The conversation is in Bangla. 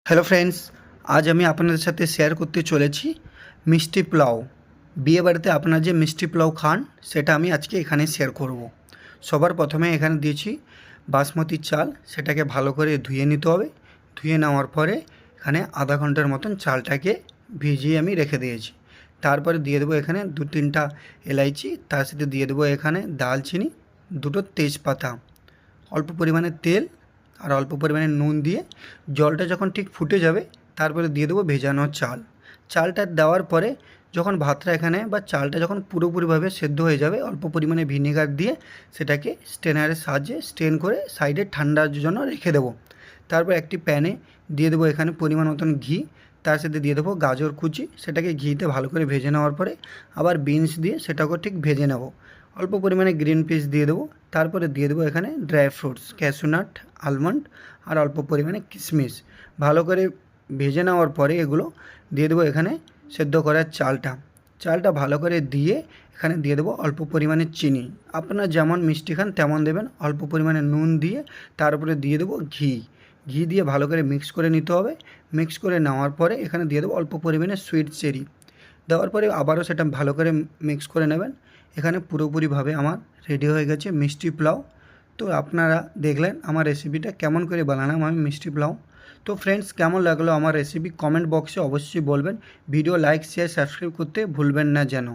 হ্যালো ফ্রেন্ডস, আজ আমি আপনাদের সাথে শেয়ার করতে চলেছি মিষ্টি পোলাও। বিয়েবাড়িতে আপনারা যে মিষ্টি পোলাও খান সেটা আমি আজকে এখানে শেয়ার করব। সবার প্রথমে এখানে দিয়েছি বাসমতি চাল, সেটাকে ভালো করে ধুয়ে নিতে হবে। ধুয়ে নেওয়ার পরে এখানে আধা ঘন্টার মতন চালটাকে ভিজিয়ে আমি রেখে দিয়েছি। তারপরে দিয়ে দেবো এখানে 2-3টা এলাইচি, তার সাথে দিয়ে দেবো এখানে দালচিনি, 2টো তেজপাতা, অল্প পরিমাণে তেল আর অল্প পরিমাণে নুন দিয়ে জলটা যখন ঠিক ফুটে যাবে তারপরে দিয়ে দেবো ভেজানো চাল। চালটা দেওয়ার পরে যখন ভাতটা এখানে বা চালটা যখন পুরোপুরিভাবে সেদ্ধ হয়ে যাবে, অল্প পরিমাণে ভিনেগার দিয়ে সেটাকে স্ট্রেনারের সাহায্যে স্ট্রেন করে সাইডে ঠান্ডার জন্য রেখে দেবো। তারপর একটি প্যানে দিয়ে দেবো এখানে পরিমাণ মতন ঘি, তার সাথে দিয়ে দেবো গাজর কুচি, সেটাকে ঘিতে ভালো করে ভেজে নেওয়ার পরে আবার বিনস দিয়ে সেটাকেও ঠিক ভেজে নেব। অল্প পরিমাণে গ্রিন পিস দিয়ে দেবো। তারপরে দিয়ে দেবো এখানে ড্রাই ফ্রুটস, ক্যাশিউনাট, আলমন্ড আর অল্প পরিমাণে কিশমিশ। ভালো করে ভেজে নেওয়ার পরে এগুলো দিয়ে দেবো এখানে সেদ্ধ করার চালটা ভালো করে দিয়ে এখানে দিয়ে দেবো অল্প পরিমাণে চিনি। আপনারা যেমন মিষ্টি খান তেমন দেবেন। অল্প পরিমাণে নুন দিয়ে তার উপরে দিয়ে দেবো ঘি দিয়ে ভালো করে মিক্স করে নিতে হবে। মিক্স করে নেওয়ার পরে এখানে দিয়ে দেবো অল্প পরিমাণে সুইট চেরি। দেওয়ার পরে আবারও সেটা ভালো করে মিক্স করে নেবেন। এখানে পুরোপুরিভাবে আমার রেডি হয়ে গেছে মিষ্টি পোলাও। তো আপনারা দেখলেন আমার রেসিপিটা কেমন করে বানালাম আমি মিষ্টি পোলাও। তো ফ্রেন্ডস, কেমন লাগলো আমার রেসিপি কমেন্ট বক্সে অবশ্যই বলবেন। ভিডিও লাইক, শেয়ার, সাবস্ক্রাইব করতে ভুলবেন না যেন।